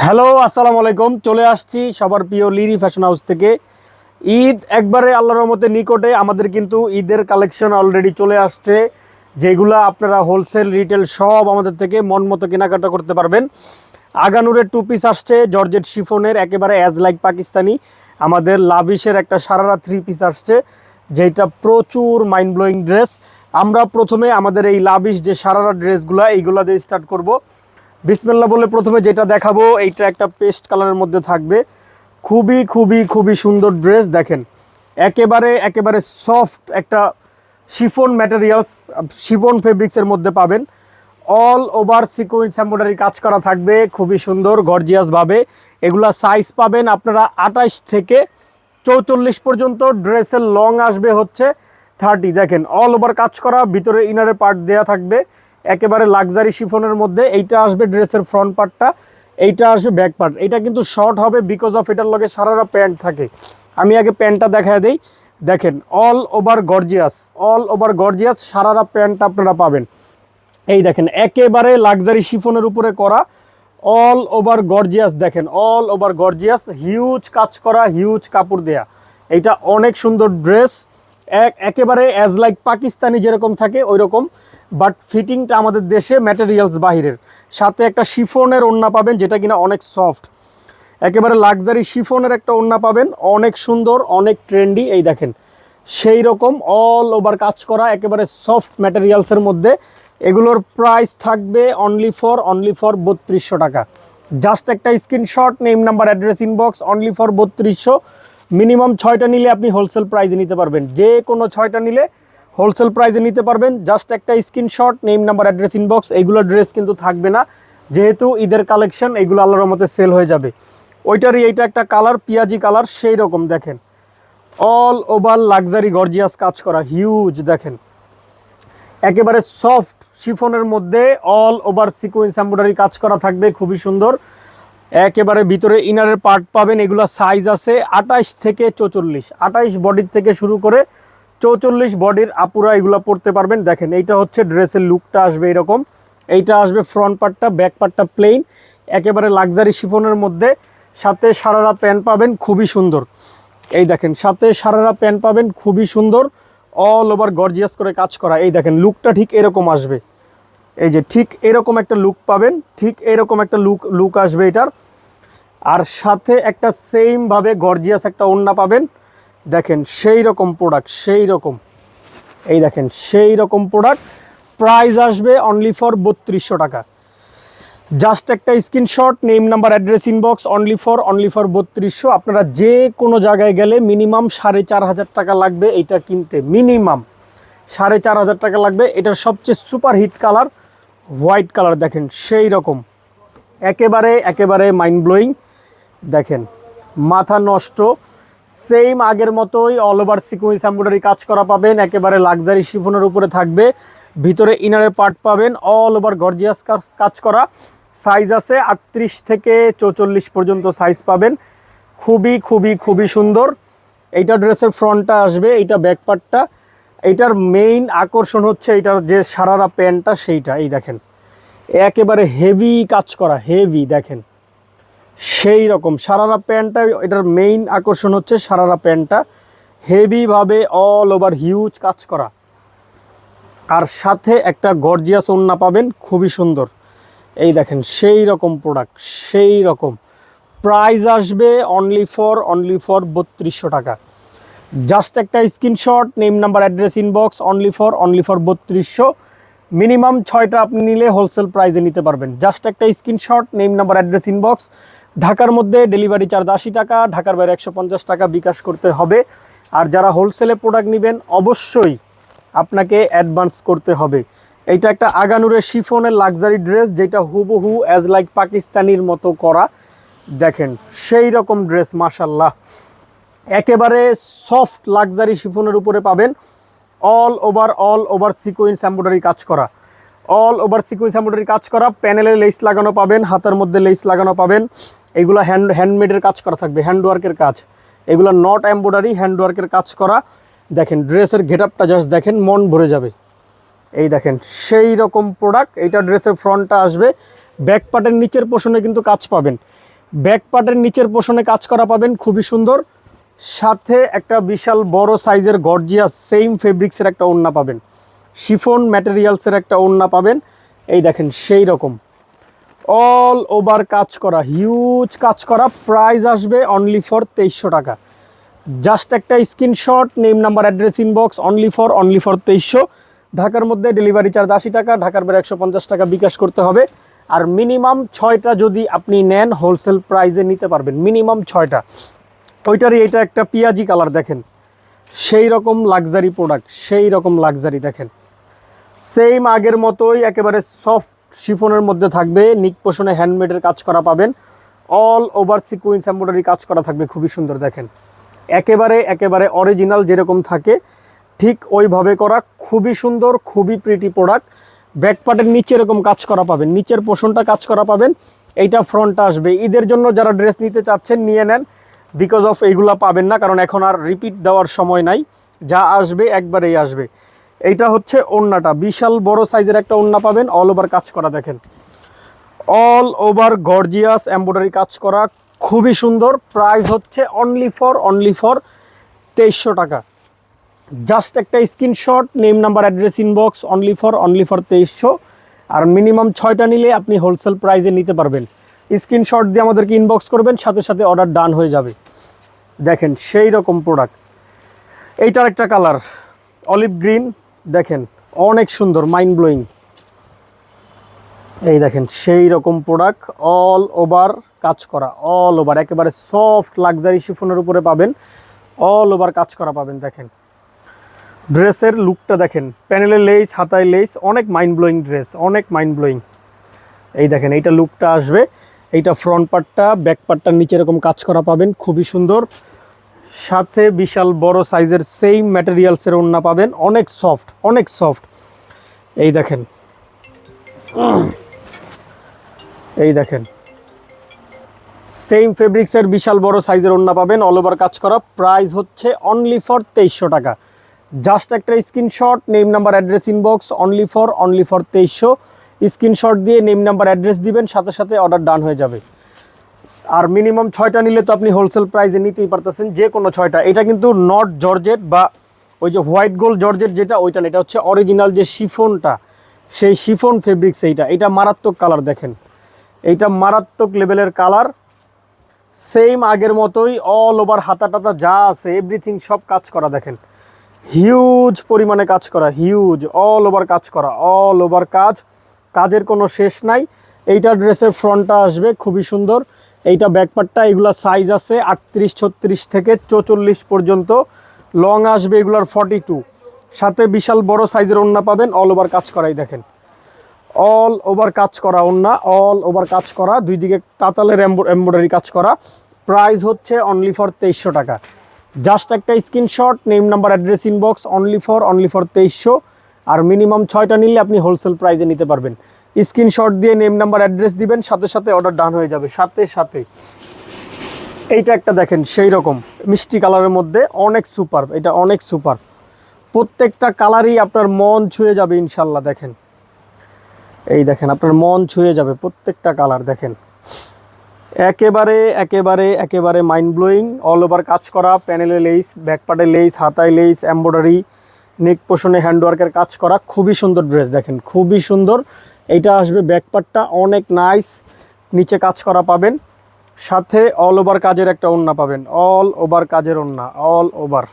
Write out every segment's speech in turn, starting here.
Hello, আসসালামু আলাইকুম। চলে আসছি সবার প্রিয় লিরি ফ্যাশন হাউস থেকে। ঈদ একবারে আল্লাহর রহমতে নিকটে। আমাদের কিন্তু ঈদের কালেকশন অলরেডি চলে আসছে, যেগুলো আপনারা হোলসেল রিটেল সব আমাদের থেকে মন মতো কেনাকাটা করতে পারবেন। আগানুরের টু পিস আসছে, জর্জেট শিফনের একেবারে অ্যাজ লাইক পাকিস্তানি। আমাদের লাভিশের একটা সারারা থ্রি পিস আসছে, যেটা প্রচুর মাইন্ড ব্লোয়িং ড্রেস। আমরা প্রথমে আমাদের এই লাভিশ যে সারারা ড্রেসগুলো এইগুলো দিয়ে স্টার্ট করব। বিসমিল্লাহ বলে প্রথমে যেটা দেখাবো, এইটা একটা পেস্ট কালারের মধ্যে থাকবে। খুবই খুবই খুবই সুন্দর ড্রেস। দেখেন, একেবারে একেবারে সফট একটা শিফন ম্যাটেরিয়ালস, শিফন ফেব্রিক্সের মধ্যে পাবেন। অল ওভার সিকোয়েন্স এমব্রয়ডারি কাজ করা থাকবে, খুবই সুন্দর গর্জিয়াসভাবে। এগুলা সাইজ পাবেন আপনারা 28 থেকে 44 পর্যন্ত। ড্রেসের লং আসবে হচ্ছে 30। দেখেন, অল ওভার কাজ করা, ভিতরে ইনারের পার্ট দেয়া থাকবে একেবারে লাক্সারি শিফনের মধ্যে। এইটা আসবে ড্রেসের ফ্রন্ট পার্টটা, এইটা আসবে ব্যাক পার্ট। এটা কিন্তু শর্ট হবে বিকজ অফ এটার লগে সারারা প্যান্ট থাকে। আমি আগে প্যান্টটা দেখায় দেই। দেখেন, all over gorgeous, all over gorgeous sharara pant আপনারা পাবেন। এই দেখেন, একেবারে লাক্সারি শিফনের উপরে করা, অল ওভার গর্জিয়াস। দেখেন, অল ওভার গর্জিয়াস, হিউজ কাজ করা, হিউজ কাপড় দেয়া। এইটা অনেক সুন্দর ড্রেস, একেবারে অ্যাজ লাইক পাকিস্তানি যেরকম থাকে ওই রকম, বাট ফিটিংটা আমাদের দেশে ম্যাটেরিয়ালস বাহিরের। সাথে একটা শিফনের ওড়না পাবেন, যেটা কিনা অনেক সফট, একেবারে লাক্সারি শিফনের একটা ওড়না পাবেন, অনেক সুন্দর, অনেক ট্রেন্ডি। এই দেখেন, সেই রকম অল ওভার কাজ করা, একেবারে সফট ম্যাটেরিয়ালসের মধ্যে। এগুলোর প্রাইস থাকবে অনলি ফর 3200 টাকা। জাস্ট একটা screenshot, name number address inbox, only for 3200। Minimum 6টা নিলে আপনি হোলসেল প্রাইসে নিতে পারবেন, যে কোনো 6টা নিলে হোলসেল প্রাইসে নিতে পারবেন। জাস্ট একটা screenshot, name number address inbox. এইগুলো ড্রেস কিন্তু থাকবে না, যেহেতু ঈদের কালেকশন, এইগুলো আল্লাহর রহমতে সেল হয়ে যাবে। ওইটারই এইটা একটা কালার, পিয়াজি কালার, সেই রকম। দেখেন, অল ওভার লাক্সারি গর্জিয়াস কাজ করা, হিউজ। দেখেন, একেবারে সফট শিফনের মধ্যে অল ওভার সিকোয়েন্স এমব্রয়ডারি কাজ করা থাকবে, খুবই সুন্দর। একেবারে ভিতরে ইনারের পার্ট পাবেন। এগুলো সাইজ আছে 28 থেকে 44। 28 বডির থেকে শুরু করে 44 বডির আপুরা এগুলো পরতে পারবেন। দেখেন, এইটা হচ্ছে ড্রেসের লুকটা আসবে এরকম। এইটা আসবে ফ্রন্ট পার্টটা, ব্যাক পার্টটা প্লেন, একেবারে লাক্সারি শিফনের মধ্যে। সাথে সারারা প্যান্ট পাবেন, খুবই সুন্দর। এই দেখেন, সাথে সারারা প্যান্ট পাবেন, খুবই সুন্দর, অল ওভার গর্জিয়াস করে কাজ করা। এই দেখেন, লুকটা ঠিক এরকম আসবে। এই যে ঠিক এরকম একটা লুক পাবেন, ঠিক এরকম একটা লুক আসবে এটার। আর সাথে একটা সেম ভাবে গর্জিয়াস একটা ওড়না পাবেন। দেখেন, সেই রকম প্রোডাক্ট, সেই রকম। এই দেখেন, সেই রকম প্রোডাক্ট। প্রাইস আসবে অনলি ফর 3200 টাকা। জাস্ট একটা screenshot, name number address inbox, only for 3200। আপনারা যে কোনো জায়গায় গেলে মিনিমাম 4500 টাকা লাগবে এইটা কিনতে, মিনিমাম 4500 টাকা লাগবে। এটার সবচেয়ে super hit colour white colour. দেখেন, সেই রকম, একেবারে একেবারে মাইন্ড ব্লোয়িং। দেখেন, মাথা নষ্ট, সেম আগের মতোই অল ওভার সিকোয়েন্স এমব্রয়ডারি কাজ করা পাবেন, একেবারে লাক্সারি শিফনের উপরে থাকবে। ভিতরে ইনারের পার্ট পাবেন, অল ওভার গর্জিয়াস কাজ করা। সাইজ আছে 38 থেকে 44 পর্যন্ত সাইজ পাবেন। খুবই খুবই খুবই সুন্দর। এইটা ড্রেসের ফ্রন্টটা আসবে, এইটা ব্যাক পার্টটা। এইটার মেইন আকর্ষণ হচ্ছে এইটার যে সারারা প্যান্টটা, সেইটা। এই দেখেন, একেবারে হেভি কাজ করা, হেভি। দেখেন, সেই রকম সারারা প্যান্টটা, এটার মেইন আকর্ষণ হচ্ছে সারারা প্যান্টটা হেভিভাবে অল ওভার হিউজ কাজ করা। আর সাথে একটা গর্জিয়াস ওড়না পাবেন, খুবই সুন্দর। এই দেখেন, সেই রকম প্রোডাক্ট, সেই রকম। প্রাইস আসবে অনলি ফর 3200 টাকা। জাস্ট একটা screenshot, name number address inbox, only for 3200। Minimum 6টা আপনি নিলে হোলসেল প্রাইসে নিতে পারবেন। জাস্ট একটা screenshot, name number address inbox. ঢাকার মধ্যে ডেলিভারি চার্জ 80 টাকা, ঢাকার বাইরে 150 টাকা বিকাশ করতে হবে। আর যারা হোলসেলে প্রোডাক্ট নেবেন, অবশ্যই আপনাকে অ্যাডভান্স করতে হবে। এইটা একটা আগানুরের শিফনের লাক্সারি ড্রেস, যেটা হুবহু অ্যাজ লাইক পাকিস্তানির মতো করা। দেখেন, সেই রকম ড্রেস, মাশাল্লাহ। একেবারে সফট লাক্সারি শিফনের উপরে পাবেন, অল ওভার সিকোয়েন্স এমব্রয়ডারি কাজ করা, অল ওভার সিকোয়েন্স এমব্রয়ডারি কাজ করা। প্যানেলে লেস লাগানো পাবেন, হাতের মধ্যে লেস লাগানো পাবেন। এগুলো হ্যান্ডমেডের কাজ করা থাকবে, হ্যান্ডওয়ার্কের কাজ। এগুলো নট এমব্রয়ডারি, হ্যান্ডওয়ার্কের কাজ করা। দেখেন, ড্রেসের গেটআপটা জাস্ট দেখেন, মন ভরে যাবে। এই দেখেন, সেই রকম প্রোডাক্ট। এইটা ড্রেসের ফ্রন্টটা আসবে, ব্যাক পার্টের নিচের পোর্শনে কিন্তু কাজ পাবেন। ব্যাক পার্টের নিচের পোষণে কাজ করা পাবেন খুবই সুন্দর, সাথে একটা বিশাল বড় সাইজের গর্জিয়াস সেম ফেব্রিক্সের একটা ওড়না পাবেন, শিফন ম্যাটেরিয়ালসের একটা ওড়না পাবেন। এই দেখেন সেই রকম অল ওভার কাজ করা, হিউজ কাজ করা, প্রাইস আসবে অনলি ফর 2300 টাকা। জাস্ট একটা screenshot, name number address inbox, only for 2300। ঢাকার মধ্যে ডেলিভারি চার্জ 80 টাকা, ঢাকার বাইরে 150 টাকা বিকাশ করতে হবে। আর মিনিমাম 6টা যদি আপনি নেন হোলসেল প্রাইসে নিতে পারবেন, মিনিমাম 6টা। ওইটারই এটা একটা পিয়াজি কালার দেখেন, সেই রকম লাক্সারি প্রোডাক্ট, সেই রকম লাক্সারি দেখেন, সেম আগের মতোই একেবারে সফট শিফনের মধ্যে থাকবে, নিক পোষণে হ্যান্ডমেডের কাজ করা পাবেন, অল ওভার সিকুয়েন্স এমব্রয়ডারি কাজ করা থাকবে, খুবই সুন্দর দেখেন, একেবারে অরিজিনাল যেরকম থাকে ঠিক ওইভাবে করা, খুবই সুন্দর, খুবই প্রিটি প্রোডাক্ট। ব্যাক পার্টের নিচে এরকম কাজ করা পাবেন, নিচের পোষণটা কাজ করা পাবেন, এইটা ফ্রন্টটা আসবে। ঈদের জন্য যারা ড্রেস নিতে চাচ্ছেন নিয়ে নেন, বিকজ অফ এইগুলা পাবেন না, কারণ এখন আর রিপিট দেওয়ার সময় নাই, যা আসবে একবারেই আসবে। এইটা হচ্ছে ওড়নাটা, বিশাল বড় সাইজের একটা ওড়না পাবেন, অল ওভার কাজ করা দেখেন, অল ওভার গর্জিয়াস এমব্রয়ডারি কাজ করা, খুবই সুন্দর। প্রাইস হচ্ছে অনলি ফর 2300 টাকা। জাস্ট একটা screenshot, name number address inbox, only for 2300। আর মিনিমাম 6টা নিলে আপনি হোলসেল প্রাইসে নিতে পারবেন। স্ক্রিনশট দিয়ে আমাদেরকে ইনবক্স করবেন, সাথে সাথে অর্ডার ডান হয়ে যাবে। দেখেন সেই রকম প্রোডাক্ট। এইটার একটা কালার অলিভ গ্রিন, দেখেন অনেক সুন্দর, মাইন্ড ব্লোয়িং। এই দেখেন সেই রকম প্রোডাক্ট, অল ওভার কাজ করা, অল ওভার একেবারে সফট লাক্সারি শিফনের উপরে পাবেন, অল ওভার কাজ করা পাবেন। দেখেন ড্রেসের লুকটা দেখেন, প্যানেলে লেস, হাতায় লেস, অনেক মাইন্ড ব্লোয়িং ড্রেস, অনেক মাইন্ড ব্লোয়িং। এই দেখেন এইটা লুকটা আসবে, এইটা ফ্রন্ট পার্টটা, ব্যাক পার্টটার নিচে এরকম কাজ করা পাবেন, খুবই সুন্দর, সাথে বিশাল বড় সাইজের সেম ম্যাটেরিয়ালসের ওড়না পাবেন, অনেক সফট, অনেক সফট। এই দেখেন, এই দেখেন সেম ফেব্রিক্সের বিশাল বড় সাইজের ওড়না পাবেন, অল ওভার কাজ করা। প্রাইস হচ্ছে অনলি ফর 2300 টাকা। জাস্ট একটা screenshot, name number address inbox, only for 2300। Screenshot দিয়ে নেম নাম্বার অ্যাড্রেস দিবেন, সাথে সাথে অর্ডার ডান হয়ে যাবে। আর মিনিমাম 6টা নিলে তো আপনি হোলসেল প্রাইসে নিতেই পারতেছেন, যে কোনো 6টা। এটা কিন্তু নট জর্জেট বা ওই যে হোয়াইট গোল্ড জর্জেট যেটা, ওইটা না, এটা হচ্ছে অরিজিনাল যে শিফনটা, সেই শিফন ফেব্রিক্স। এইটা মারাত্মক কালার দেখেন, এইটা মারাত্মক লেভেলের কালার, সেম আগের মতোই অল ওভার হাতা টাতা যা আছে এভরিথিং সব কাজ করা দেখেন, হিউজ পরিমাণে কাজ করা, হিউজ অল ওভার কাজ করা, অল ওভার কাজ, কাজের কোনো শেষ নাই। এইটা ড্রেসের ফ্রন্টটা আসবে খুবই সুন্দর, এইটা ব্যাকপার্টটা, এগুলা সাইজ আছে 38, 36 থেকে 44 পর্যন্ত, লং আসবে এগুলার 42, সাথে বিশাল বড় সাইজের ওড়না পাবেন, অল ওভার কাজ করাই দেখেন, অল ওভার কাজ করা ওড়না, অল ওভার কাজ করা, দুই দিকে তাতালের এমব্রয়ডারি কাজ করা। প্রাইস হচ্ছে অনলি ফর 2300 টাকা। জাস্ট একটা screenshot, name number address inbox, only for 2300। আর মিনিমাম 6টা নিলে আপনি হোলসেল প্রাইসে নিতে পারবেন। স্ক্রিনশট দিয়ে নেম নাম্বার অ্যাড্রেস দিবেন, সাথে সাথে অর্ডার ডান হয়ে যাবে, সাথে সাথে। এইটা একটা দেখেন সেই রকম মিষ্টি কালারের মধ্যে, অনেক সুপার, এটা অনেক সুপার, প্রত্যেকটা কালারই আপনার মন ছুঁয়ে যাবে ইনশাল্লাহ। দেখেন এই দেখেন আপনার মন ছুঁয়ে যাবে প্রত্যেকটা কালার, দেখেন একেবারে মাইন্ড ব্লোয়িং, অল ওভার কাজ করা, প্যানেলে লেস, ব্যাকপার্টে লেস, হাতায় লেস, এমব্রয়ডারি, নেক পোষণে হ্যান্ডওয়ার্কের কাজ করা, খুবই সুন্দর ড্রেস দেখেন, খুবই সুন্দর। এইটা আসবে ব্যাকপার্টটা অনেক নাইস, নিচে কাজ করা পাবেন, সাথে অল ওভার কাজের একটা ওড়না পাবেন, অল ওভার কাজের ওড়না, অল ওভার।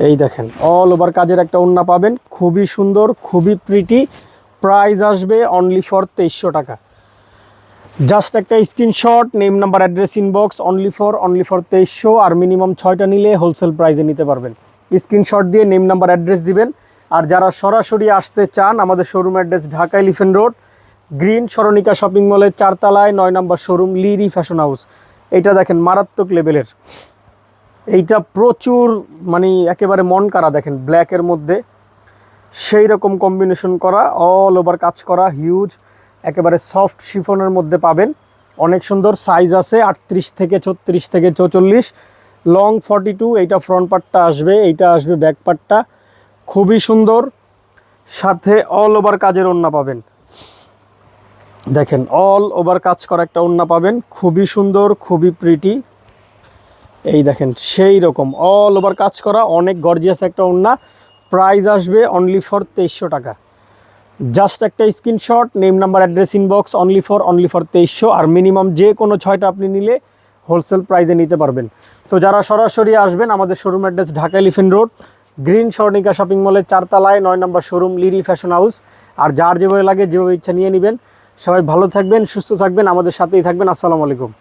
এই দেখেন অল ওভার কাজের একটা ওড়না পাবেন, খুবই সুন্দর, খুবই প্রিটি। প্রাইস আসবে অনলি ফর 2300 টাকা। জাস্ট একটা screenshot, name number address inbox, only for 2300। আর মিনিমাম 6টা নিলে হোলসেল প্রাইসে নিতে পারবেন। স্ক্রিনশট দিয়ে নেম নাম্বার অ্যাড্রেস দিবেন। আর যারা সরাসরি আসতে চান, আমাদের showroom address Dhaka Elephant Road, Green Saranika shopping মলের 4 তলায় 9 নম্বর শোরুম, লিরি ফ্যাশন হাউস। এইটা দেখেন মারাত্মক লেভেলের, এইটা প্রচুর মানে একেবারে মন কাড়া, দেখেন ব্ল্যাকের মধ্যে সেই রকম কম্বিনেশন করা, অল ওভার কাজ করা, হিউজ একেবারে সফট শিফনের মধ্যে পাবেন, অনেক সুন্দর। সাইজ আছে 38 থেকে 36 থেকে 44, লং 42। এইটা ফ্রন্ট পার্টটা আসবে, এইটা আসবে ব্যাক পার্টটা, খুবই সুন্দর, সাথে অল ওভার কাজের ওড়না পাবেন। দেখেন অল ওভার কাজ করা একটা ওড়না পাবেন, খুবই সুন্দর, খুবই প্রিটি। এই দেখেন সেই রকম অল ওভার কাজ করা অনেক গর্জিয়াস একটা ওড়না। প্রাইস আসবে অনলি ফর 2300 টাকা। জাস্ট একটা screenshot, name number address inbox, only for 2300। আর মিনিমাম যে কোনো 6টা আপনি নিলে হোলসেল প্রাইসে নিতে পারবেন। তো যারা সরাসরি আসবেন, আমাদের showroom address Dhaka Elephant Road, green Swarnika shopping মলের 4 তলায় 9 নম্বর শোরুম, লিরি ফ্যাশন হাউস। আর যার যেভাবে লাগে যেভাবে ইচ্ছা নিয়ে নেবেন। সবাই ভালো থাকবেন, সুস্থ থাকবেন, আমাদের সাথেই থাকবেন। আসসালামু আলাইকুম।